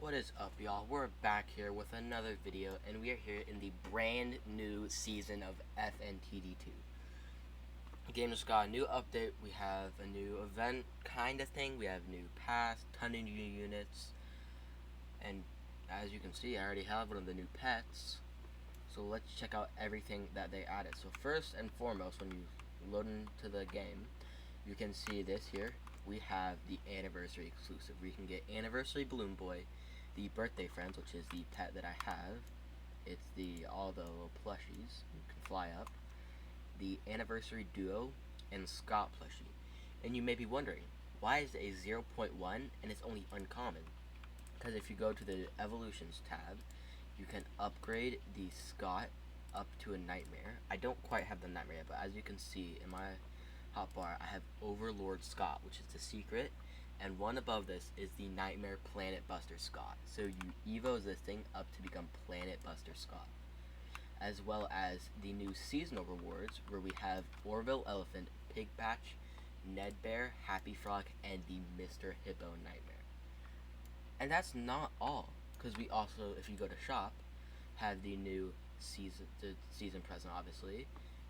What is up, y'all? We're back here with another video, and we are here in the brand new season of FNTD 2. The game just got a new update. We have a new event kind of thing. We have new pass, ton of new units, and as you can see, I already have one of the new pets. So let's check out everything that they added. So first and foremost, when you load into the game, you can see this here. We have the anniversary exclusive. We can get Anniversary Balloon Boy, the Birthday Friends, which is the pet that I have. It's all the little plushies. You can fly up. The Anniversary Duo and Scott plushie. And you may be wondering, why is it a 0.1 and it's only uncommon? Because if you go to the Evolutions tab, you can upgrade the Scott up to a Nightmare. I don't quite have the Nightmare yet, but as you can see in my hotbar, I have Overlord Scott, which is the secret, and one above this is the Nightmare Planet Buster Scott. So you evo this thing up to become Planet Buster Scott. As well as the new seasonal rewards, where we have Orville Elephant, Pig Patch, Ned Bear, Happy Frog, and the Mr. Hippo Nightmare. And that's not all, because we also, if you go to shop, have the new season present, obviously,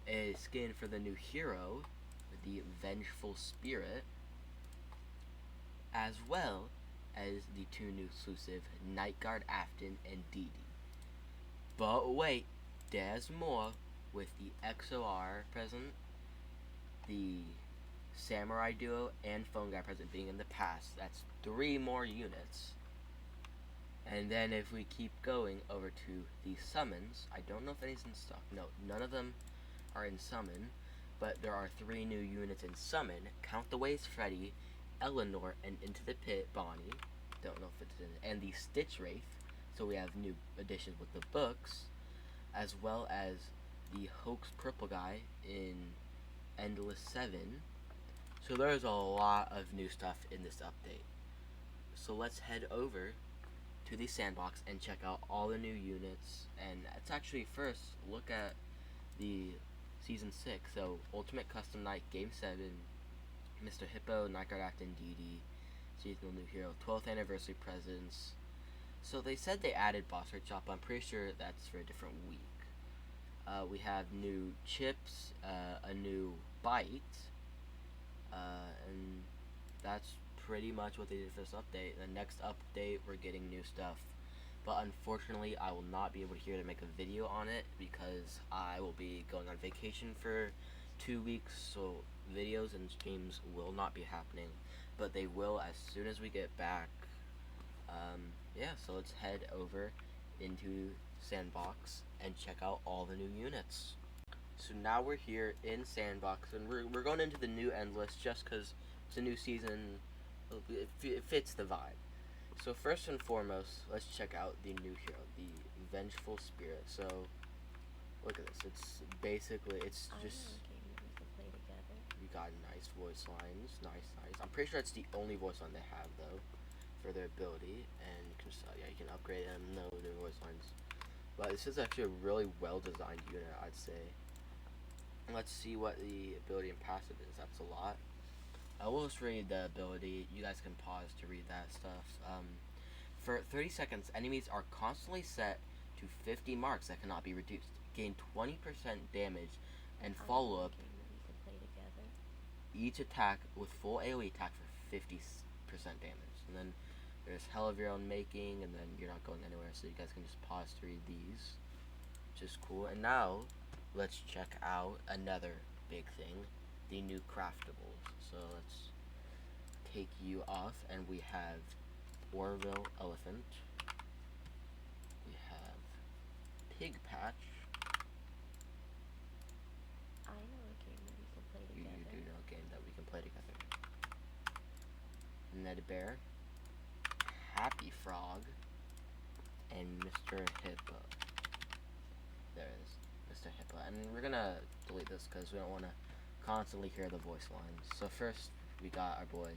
a skin for the new hero, the Vengeful Spirit, as well as the two new exclusive, Night Guard Afton and Dee Dee. But wait, there's more with the XOR present, the Samurai Duo, and Phone Guy present being in the past. That's 3 more units. And then if we keep going over to the summons, I don't know if any's in stock. No, none of them are in summon, but there are 3 new units in summon. Count the Ways Freddy, Eleanor, and Into the Pit Bonnie. Don't know if it's in, and the Stitch Wraith. So we have new additions with the books, as well as the Hoax Purple Guy in Endless 7. So there's a lot of new stuff in this update. So let's head over to the sandbox and check out all the new units. And let's actually first look at the Season 6. So Ultimate Custom Night, Game 7, Mr. Hippo, Night Guard Afton, Dee Dee, Seasonal New Hero, 12th Anniversary Presents. So they said they added Boss Rate Shop, but I'm pretty sure that's for a different week. We have new chips, a new bite, and that's pretty much what they did for this update. The next update, we're getting new stuff, but unfortunately I will not be able to here to make a video on it because I will be going on vacation for 2 weeks, so videos and streams will not be happening, but they will as soon as we get back. Yeah, so let's head over into Sandbox and check out all the new units. So now we're here in Sandbox, and we're going into the new Endless just because it's a new season. It fits the vibe. So first and foremost, let's check out the new hero, the Vengeful Spirit. So look at this. It's basically, it's just, you got nice voice lines, nice. I'm pretty sure it's the only voice line they have though for their ability, and you can, yeah, you can upgrade them. No new voice lines, but this is actually a really well designed unit, I'd say. Let's see what the ability and passive is. That's a lot. I will just read the ability. You guys can pause to read that stuff. For 30 seconds, enemies are constantly set to 50 marks that cannot be reduced. Gain 20% damage and follow up each attack with full AoE attack for 50% damage. And then there's Hell of Your Own Making, and then you're not going anywhere, so you guys can just pause to read these, which is cool. And now let's check out another big thing, the new craftables. So let's take you off, and we have Orville Elephant, we have Pig Patch. I know a game that we can play together. You do know a game that we can play together. Ned Bear, Happy Frog, and Mr. Hippo. There it is, Mr. Hippo. And we're gonna delete this because we don't want to constantly hear the voice lines. So first we got our boy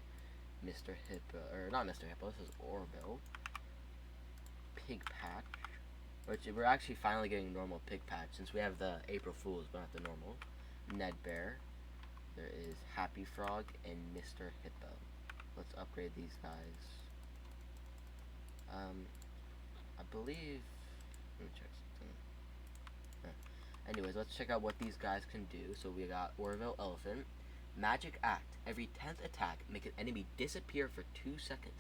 Mr. Hippo, or not Mr. Hippo, this is Orville. Pig Patch, which we're actually finally getting normal Pig Patch since we have the April Fools but not the normal. Ned Bear, there is Happy Frog, and Mr. Hippo. Let's upgrade these guys. believe. Let me check something. Anyways, let's check out what these guys can do. So we got Orville Elephant. Magic Act. Every 10th attack, make an enemy disappear for 2 seconds.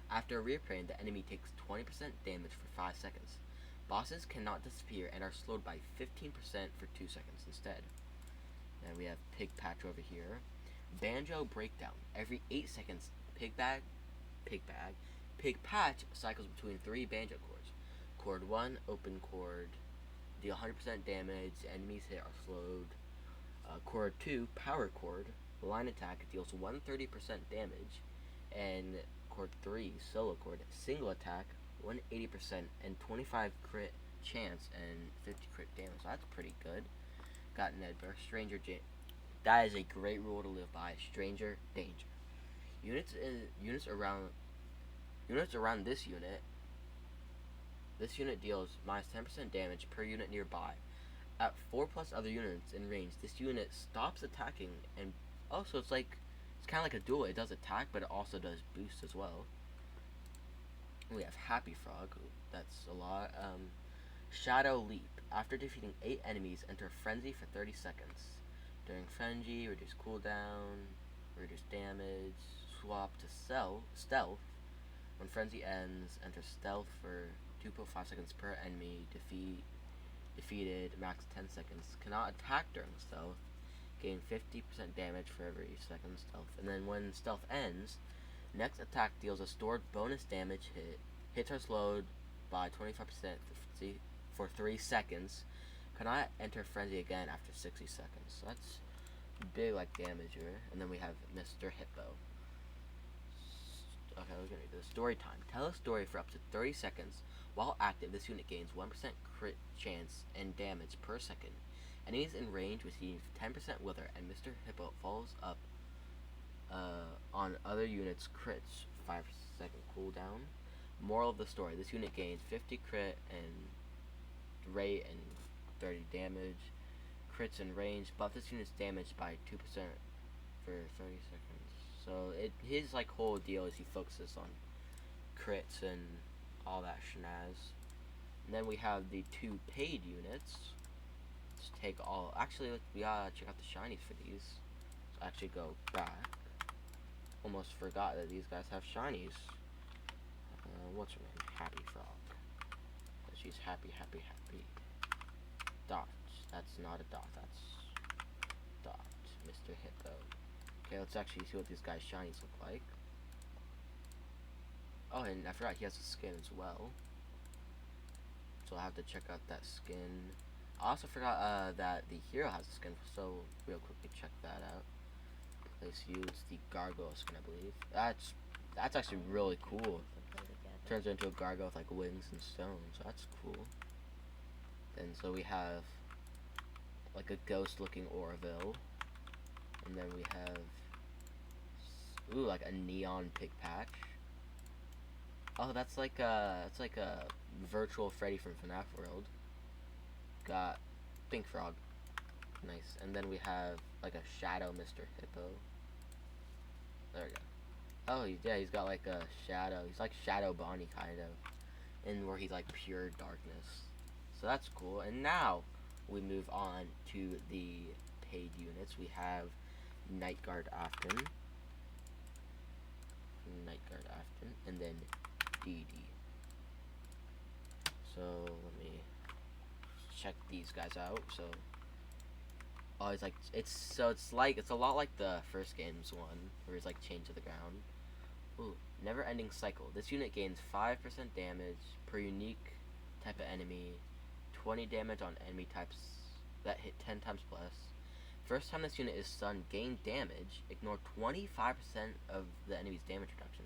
After reappearing, the enemy takes 20% damage for 5 seconds. Bosses cannot disappear and are slowed by 15% for 2 seconds instead. And we have Pig Patch over here. Banjo Breakdown. Every 8 seconds, Pig Patch cycles between 3 banjo chords. Chord 1, open chord, deal 100% damage, enemies hit are slowed. Chord 2, power chord, line attack, deals 130% damage. And chord 3, solo chord, single attack, 180% and 25 crit chance and 50 crit damage. So that's pretty good. Got Nedber, that is a great rule to live by. Stranger danger. Units around this unit. This unit deals minus 10% damage per unit nearby. At 4 plus other units in range, this unit stops attacking, and also it's kind of like a duel. It does attack, but it also does boost as well. We have Happy Frog. That's a lot. Shadow Leap. After defeating 8 enemies, enter Frenzy for 30 seconds. During Frenzy, reduce cooldown, reduce damage, swap to Stealth. When Frenzy ends, enter Stealth for 2.5 seconds per enemy. Defeated, max 10 seconds. Cannot attack during Stealth. Gain 50% damage for every second Stealth. And then when Stealth ends, next attack deals a stored bonus damage hit. Hits are slowed by 25% for 3 seconds. Cannot enter Frenzy again after 60 seconds. So that's big damage here. And then we have Mr. Hippo. Okay, we're gonna do the story time. Tell a story for up to 30 seconds. While active, this unit gains 1% crit chance and damage per second. Enemies in range receive 10% wither, and Mr. Hippo follows up on other units' crits. 5-second cooldown. Moral of the story: this unit gains 50 crit and rate and 30 damage. Crits and range. Buff this unit's damage by 2% for 30 seconds. So his whole deal is he focuses on crits and all that shenaz. And then we have the 2 paid units. Let's take all. Actually, we gotta check out the shinies for these. So actually go back. Almost forgot that these guys have shinies. What's her name? Happy Frog. She's happy. Dot. That's not a dot. That's Dot. Mr. Hippo. Okay, let's actually see what these guys' shinies look like. Oh, and I forgot he has a skin as well. So I'll have to check out that skin. I also forgot that the hero has a skin, so real quickly check that out. Place you, it's the gargoyle skin, I believe. That's actually really cool. Turns into a gargoyle with wings and stones, so that's cool. Then so we have a ghost looking Orville. And then we have a neon Pig Patch. Oh, that's like a virtual Freddy from FNAF World. Got Pink Frog. Nice. And then we have a shadow Mr. Hippo. There we go. Oh, yeah, he's got a shadow. He's like Shadow Bonnie, kind of. And where he's pure darkness. So that's cool. And now we move on to the paid units. We have Night Guard Afton. And then DD. So let me check these guys out. So it's a lot like the first game's one, where it's chained to the ground. Ooh, never ending cycle. This unit gains 5% damage per unique type of enemy, 20 damage on enemy types that hit 10 times plus. First time this unit is stunned, gain damage, ignore 25% of the enemy's damage reduction.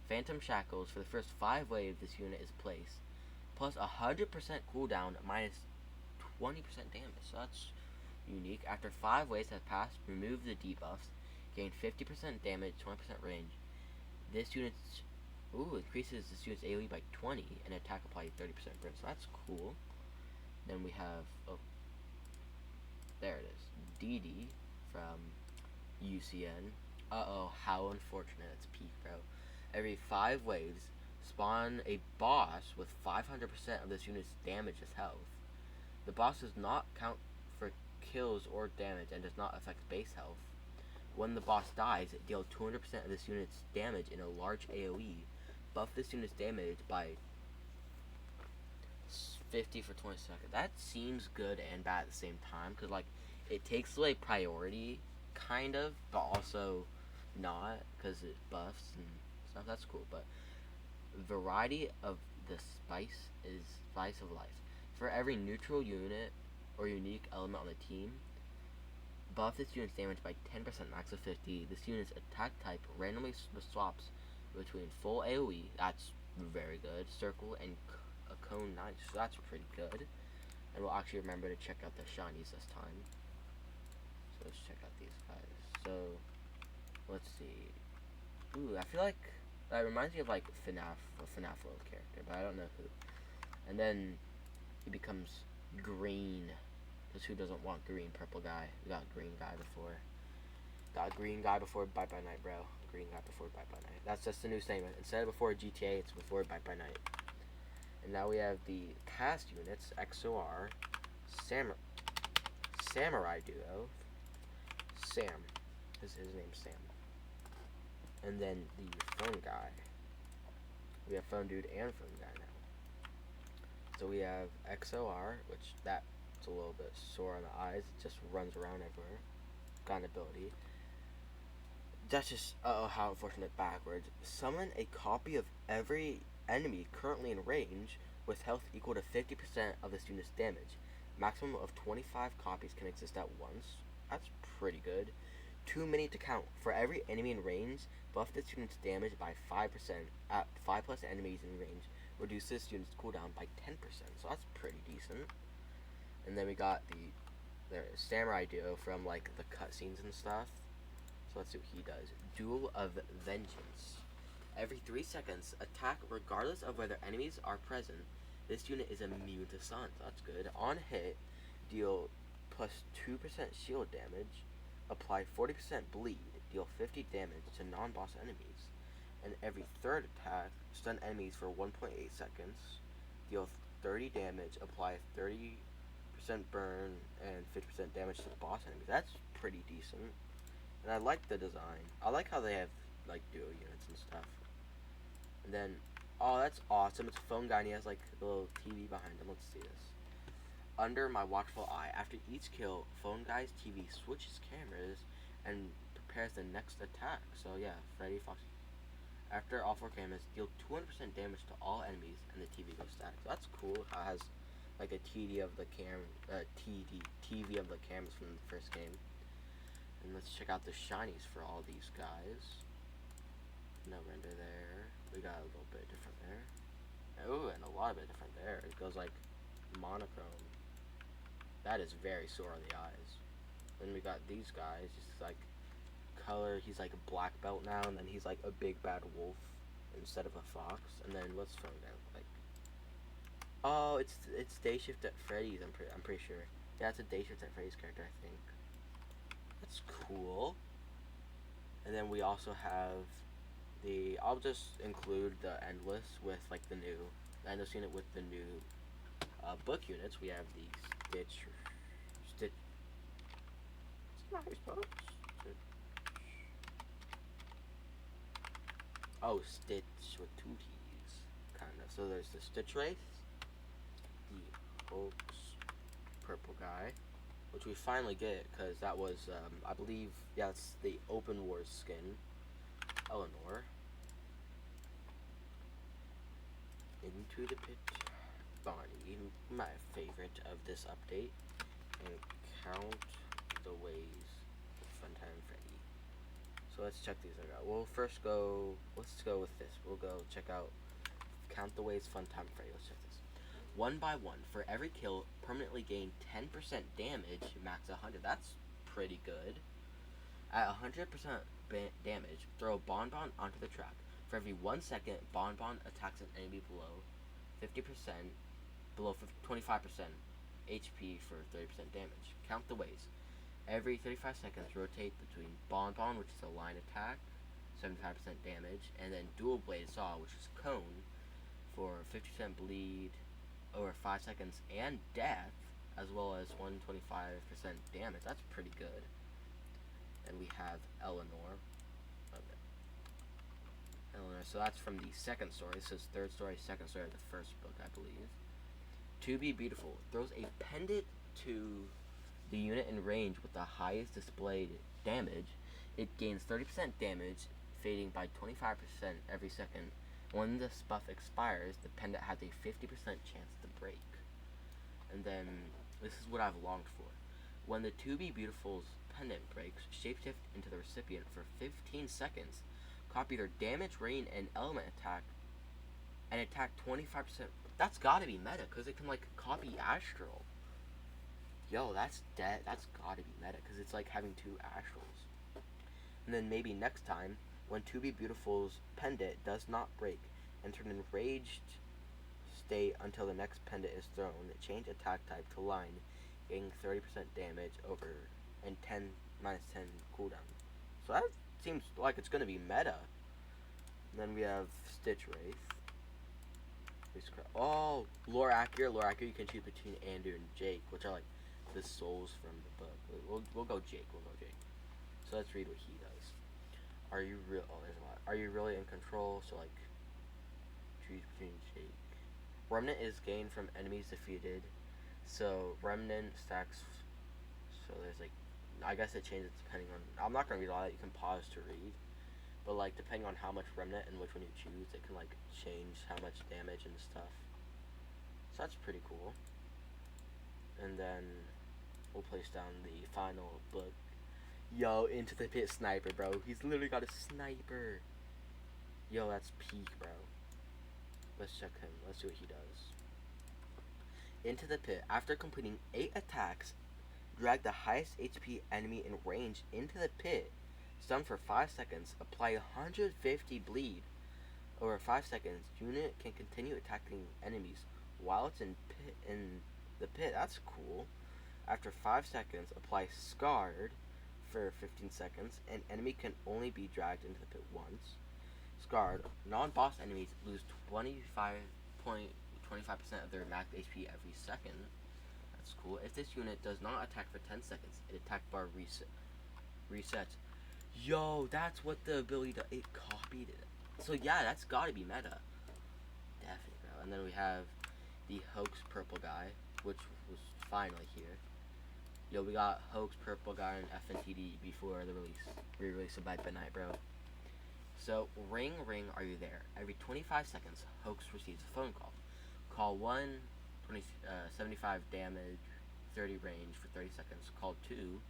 Phantom Shackles. For the first 5 waves this unit is placed, plus 100% cooldown, minus 20% damage. So that's unique. After 5 waves have passed, remove the debuffs, gain 50% damage, 20% range. This unit's increases this unit's AoE by 20 and attack apply 30% burn. So that's cool. Then we have there it is, DD from UCN. How unfortunate. It's peak, bro. Every 5 waves, Spawn a boss with 500% of this unit's damage as health. The boss does not count for kills or damage and does not affect base health. When the boss dies, deal 200% of this unit's damage in a large AoE. Buff this unit's damage by 50 for 20 seconds. That seems good and bad at the same time, because like it takes away priority, kind of, but also not, because it buffs and stuff. That's cool. But variety of the spice is spice of life. For every neutral unit or unique element on the team, buff this unit's damage by 10%, max of 50. This unit's attack type randomly swaps between full AoE, that's very good, circle, and a cone 9, so that's pretty good. And we'll actually remember to check out the shinies this time. So let's check out these guys. So, let's see. Ooh, I feel like that reminds me of like FNAF, a FNAF World character, but I don't know who. And then he becomes green. Because who doesn't want green? Purple guy. We got green guy before. Got green guy before Bye Bye Night, bro. Green guy before Bye Bye Night. That's just the new statement. Instead of before GTA, it's before Bye Bye Night. And now we have the cast units, XOR, Samurai Duo, Sam. His name's Sam. And then the phone guy. We have phone dude and phone guy now. So we have XOR, which that's a little bit sore on the eyes. It just runs around everywhere. Got an ability. That's just, how unfortunate, backwards. Summon a copy of every enemy currently in range with health equal to 50% of this unit's damage. Maximum of 25 copies can exist at once. That's pretty good. Too many to count. For every enemy in range, buff this unit's damage by 5%. At 5 plus enemies in range, reduce this unit's cooldown by 10%. So that's pretty decent. And then we got the Samurai Duo from like the cutscenes and stuff. So let's see what he does. Duel of Vengeance. Every 3 seconds, attack regardless of whether enemies are present. This unit is immune to stuns. That's good. On hit, deal plus 2% shield damage. Apply 40% bleed. Deal 50 damage to non-boss enemies. And every third attack, stun enemies for 1.8 seconds. Deal 30 damage. Apply 30% burn and 50% damage to boss enemies. That's pretty decent. And I like the design. I like how they have like duo units and stuff. And then, oh, that's awesome. It's a phone guy and he has like a little TV behind him. Let's see this. Under my watchful eye, after each kill, phone guy's TV switches cameras and prepares the next attack. So yeah, Freddy Fox. After all 4 cameras, deal 200% damage to all enemies and the TV goes static. So that's cool. How it has like a TV of the TV of the cameras from the first game. And let's check out the shinies for all these guys. No render there. We got a little bit different there. Oh, and a lot of it different there. It goes like monochrome. That is very sore on the eyes. Then we got these guys, just like color. He's like a black belt now, and then he's like a big bad wolf instead of a fox. And then what's from that? Like, oh, it's Day Shift at Freddy's. I'm pretty sure. Yeah, it's a Day Shift at Freddy's character, I think. That's cool. And then we also have the, I'll just include the Endless with like the Endless unit with the new book units. We have the Stitch. It's not how you spell it. Oh, Stitch with 2 T's, kind of. So there's the Stitch race, the Hulk's purple guy, which we finally get because that was, I believe, yeah, it's the Open Wars skin. Eleanor. Into the Pit. Bonnie, my favorite of this update. And Count the Ways of Funtime Freddy. So let's check these out. We'll first go, let's go with this. We'll go check out Count the Ways Funtime Freddy. Let's check this. 1 by 1. For every kill, permanently gain 10% damage, max 100. That's pretty good. At 100% damage, throw Bonbon onto the track. For every 1 second, Bonbon attacks an enemy below 50%, below 25% HP for 30% damage. Count the ways. Every 35 seconds, rotate between Bonbon, which is a line attack, 75% damage, and then Dual Blade Saw, which is cone, for 50% bleed over 5 seconds and death, as well as 125% damage. That's pretty good. And we have Eleanor. Okay. Eleanor. So that's from the second story. This is third story, second story of the first book, I believe. To Be Beautiful throws a pendant to the unit in range with the highest displayed damage. It gains 30% damage, fading by 25% every second. When this buff expires, the pendant has a 50% chance to break. And then, this is what I've longed for. When the To Be Beautiful's pendant breaks, shapeshift into the recipient for 15 seconds, copy their damage, rain, and element attack, and attack 25%. That's gotta be meta, because it can, like, copy Astral. Yo, that's dead. That's gotta be meta, because it's like having two Astrals. And then maybe next time, when To Be Beautiful's pendant does not break, enter an enraged state until the next pendant is thrown. Change attack type to line, gaining 30% damage over and 10 minus 10 cooldown. So that seems like it's gonna be meta. And then we have Stitch Wraith. Oh, Lore Accurate. You can choose between Andrew and Jake, which are like the souls from the book. We'll go Jake. So let's read what he does. Are you real? Oh, there's a lot. Are you really in control? So like, choose between Jake. Remnant is gained from enemies defeated. So Remnant stacks. So there's like, I guess it changes depending on. I'm not gonna read all that. You can pause to read. But like depending on how much Remnant and which one you choose, it can like change how much damage and stuff. So that's pretty cool. And then we'll place down the final book. Yo, Into the Pit sniper, bro. He's literally got a sniper. Yo, that's peak, bro. Let's check him. Let's see what he does. Into the Pit. After completing 8 attacks, drag the highest HP enemy in range into the pit. Stun for 5 seconds. Apply 150 bleed. Over 5 seconds, unit can continue attacking enemies while it's in the pit. That's cool. After 5 seconds, apply Scarred for 15 seconds. An enemy can only be dragged into the pit once. Scarred. Non-boss enemies lose 25.25% of their max HP every second. That's cool. If this unit does not attack for 10 seconds, an attack bar resets. Yo, that's what the ability does. It copied it. So yeah, that's gotta be meta. Definitely, bro. And then we have the Hoax Purple guy, which was finally here. Yo, we got Hoax Purple guy in FNTD before the re-release of Bad Night, bro. So, ring, are you there? Every 25 seconds, Hoax receives a phone call. Call 1, 75 damage, 30 range for 30 seconds. Call 2,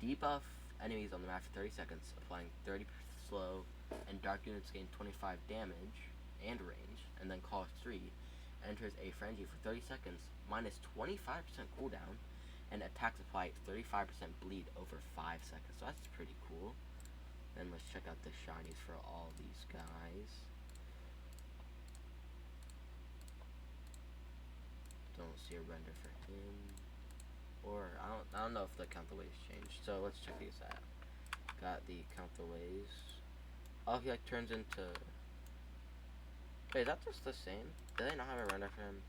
debuff enemies on the map for 30 seconds, applying 30 slow, and dark units gain 25 damage and range. And then call 3, enters a frenzy for 30 seconds, minus 25% cooldown, and attacks apply 35% bleed over 5 seconds. So that's pretty cool. Then let's check out the shinies for all these guys. Don't see a render for him. Or I don't know if the count the ways changed. So let's check these out. Got the count the ways. Oh, he like turns into. Wait, is that just the same? Do they not have a render for him?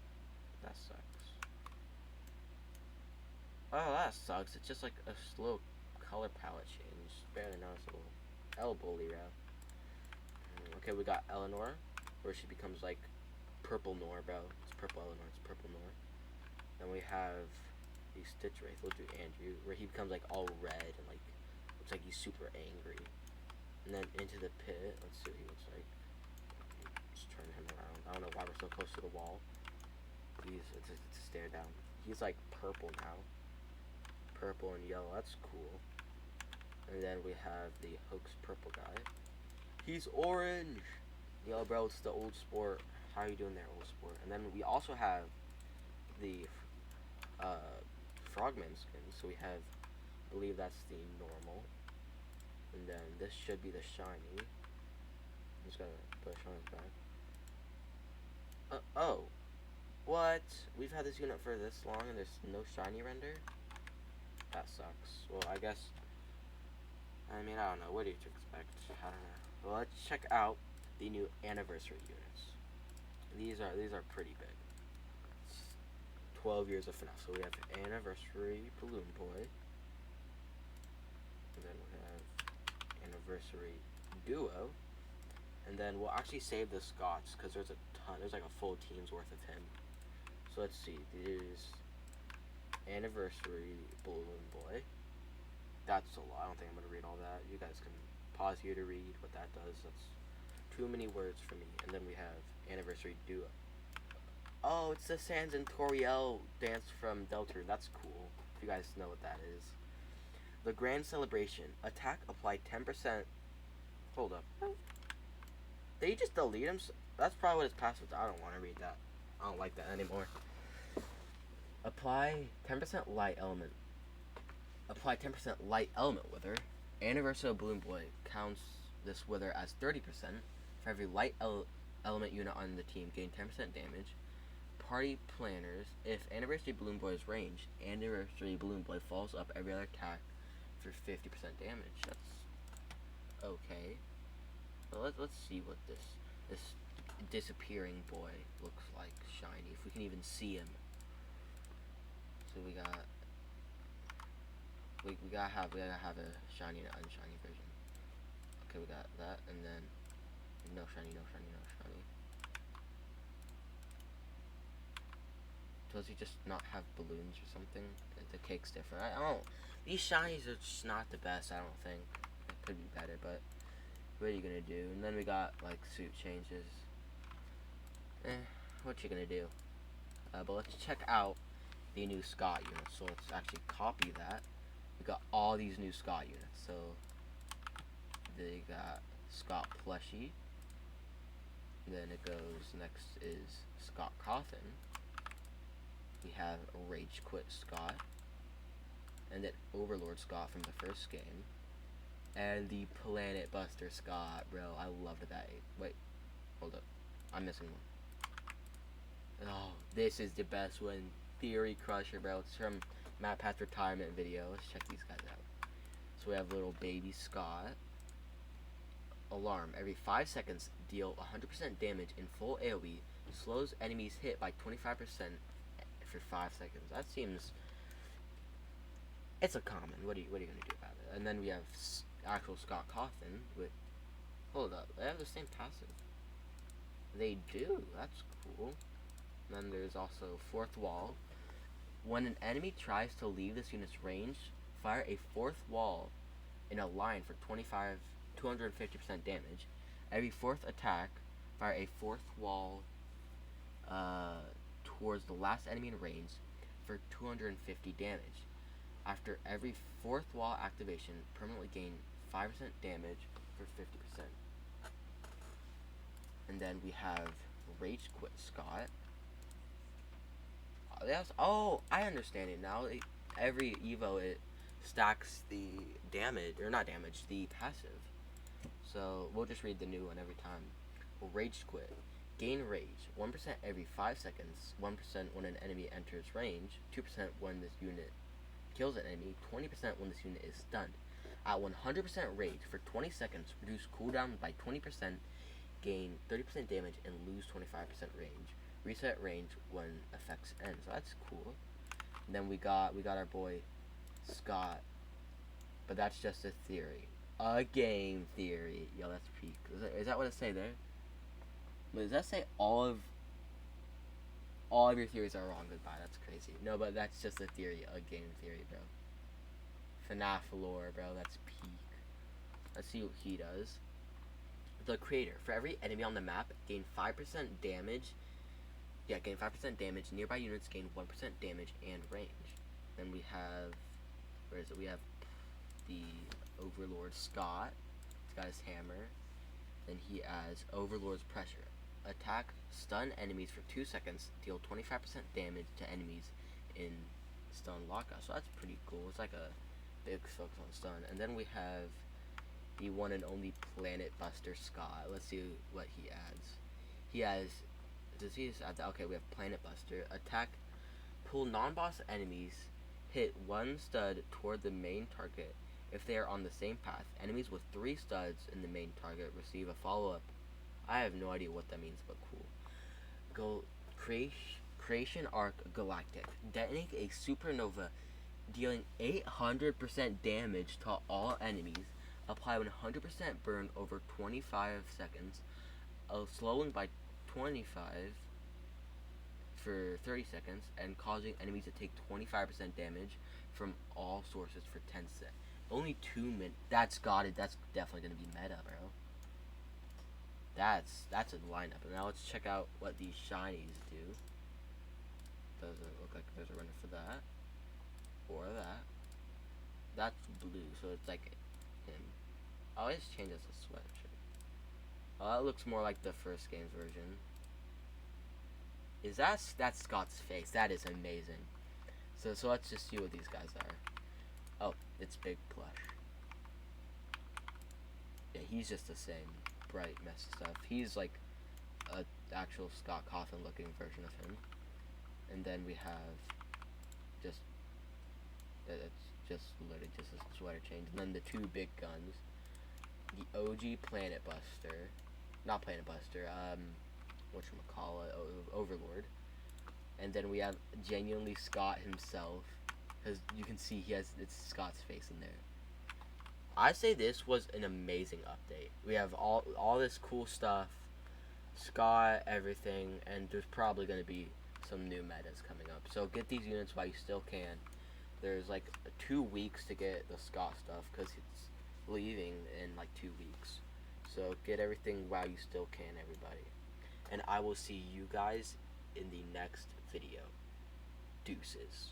That sucks. Oh, that sucks. It's just like a slow color palette change. Barely noticeable. El Bully route. Okay, we got Eleanor, where she becomes like purple Nor, bro. It's purple Eleanor. It's purple Nor. Then we have the Stitch Wraith. We'll do Andrew, where he becomes like all red and like looks like he's super angry. And then Into the Pit. Let's see what he looks like. Just turn him around. I don't know why we're so close to the wall. It's a stare down. He's like purple now. Purple and yellow. That's cool. And then we have the Hoax Purple guy. He's orange. Yo, bro, it's the old sport. How are you doing there, old sport? And then we also have the Frogman skin. So we have, I believe that's the normal. And then this should be the shiny. I'm just gonna push on his back. Oh. What? We've had this unit for this long and there's no shiny render? That sucks. Well, I guess. I mean, I don't know. What do you expect? I don't know. Well, let's check out the new anniversary units. These are pretty big. It's 12 years of FNAF. So we have Anniversary Balloon Boy. And then we have Anniversary Duo. And then we'll actually save the Scots because there's a ton. There's like a full team's worth of him. So let's see. There's Anniversary Balloon Boy. That's a lot. I don't think I'm going to read all that. You guys can pause here to read what that does. That's too many words for me. And then we have Anniversary Duo. Oh, it's the Sans and Toriel dance from Deltarune. That's cool. If you guys know what that is. The Grand Celebration. Attack, apply 10%. Hold up. Did he just delete him? That's probably what his passive is. I don't want to read that. I don't like that anymore. Apply 10% light element. Apply 10% light element wither. Anniversary Balloon Boy counts this wither as 30%. For every light element unit on the team, gain 10% damage. Party planners. If Anniversary Balloon Boy is ranged, Anniversary Balloon Boy falls up every other attack for 50% damage. That's okay. So let's see what this disappearing boy looks like shiny. If we can even see him. So we gotta have a shiny and unshiny version. Okay, we got that, and then no shiny, no shiny, no shiny. Does he just not have balloons or something? The cake's different. I don't. These shinies are just not the best. I don't think. It could be better, but what are you gonna do? And then we got like suit changes. What you gonna do? But let's check out the new Scott unit. So let's actually copy that. We got all these new Scott units. So they got Scott plushie. Then it goes next is Scott Coffin. We have Rage Quit Scott. And then Overlord Scott from the first game. And the Planet Buster Scott, bro. I loved that. Wait, hold up. I'm missing one. Oh, this is the best one. Theory Crusher, bro. It's from Matt Pat's retirement video. Let's check these guys out. So we have little baby Scott. Alarm. Every 5 seconds, deal 100% damage in full AoE. Slows enemies hit by 25% for 5 seconds. That seems... It's a common. What are you gonna do about it? And then we have actual Scott Coffin with... Hold up. They have the same passive. They do. That's cool. And then there's also Fourth Wall. When an enemy tries to leave this unit's range, fire a fourth wall in a line for 250% damage. Every fourth attack, fire a fourth wall towards the last enemy in range for 250 damage. After every fourth wall activation, permanently gain 5% damage for 50%. And then we have Rage Quit Scott. Oh, I understand it now. Every Evo, it stacks the damage, or not damage, the passive. So we'll just read the new one every time. Rage Quit. Gain rage. 1% every 5 seconds. 1% when an enemy enters range. 2% when this unit kills an enemy. 20% when this unit is stunned. At 100% rage for 20 seconds, reduce cooldown by 20%, gain 30% damage, and lose 25% range. Reset range when effects end. So that's cool. And then we got our boy Scott, but that's just a theory, a game theory. Yo, that's peak. Is that what it say there? But does that say all of your theories are wrong? Goodbye. That's crazy. No, but that's just a theory, a game theory, bro. FNAF lore, bro. That's peak. Let's see what he does. The creator. For every enemy on the map, gain 5% damage. Yeah, gain 5% damage. Nearby units gain 1% damage and range. Then we have... Where is it? We have the Overlord Scott. He's got his hammer. Then he has Overlord's Pressure. Attack, stun enemies for 2 seconds. Deal 25% damage to enemies in stun lockout. So that's pretty cool. It's like a big focus on stun. And then we have the one and only Planet Buster Scott. Let's see what he adds. He has... Does he just add that? Okay, we have Planet Buster. Attack, pull non-boss enemies, hit one stud toward the main target if they are on the same path. Enemies with 3 studs in the main target receive a follow-up. I have no idea what that means, but cool. Creation Arc Galactic. Detonate a supernova, dealing 800% damage to all enemies. Apply 100% burn over 25 seconds, slowing by 25 for 30 seconds, and causing enemies to take 25% damage from all sources for 10 seconds. Only 2 minutes. That's definitely gonna be meta, bro. That's a lineup. And now let's check out what these shinies do. Doesn't look like there's a runner for that. Or that. That's blue, so it's like him. I always change as a sweatshirt. Oh, that looks more like the first game's version. That's Scott's face? That is amazing. So let's just see what these guys are. Oh, it's Big Plush. Yeah, he's just the same bright mess stuff. He's like a actual Scott Cawthon looking version of him. And then we have just it's just literally just a sweater change. And then the 2 big guns. The OG Planet Buster. Not Planet Buster, whatchamacallit, Overlord. And then we have genuinely Scott himself. Because you can see it's Scott's face in there. I say this was an amazing update. We have all this cool stuff, Scott, everything, and there's probably going to be some new metas coming up. So get these units while you still can. There's like 2 weeks to get the Scott stuff because it's leaving in like 2 weeks. So get everything while you still can, everybody. And I will see you guys in the next video. Deuces.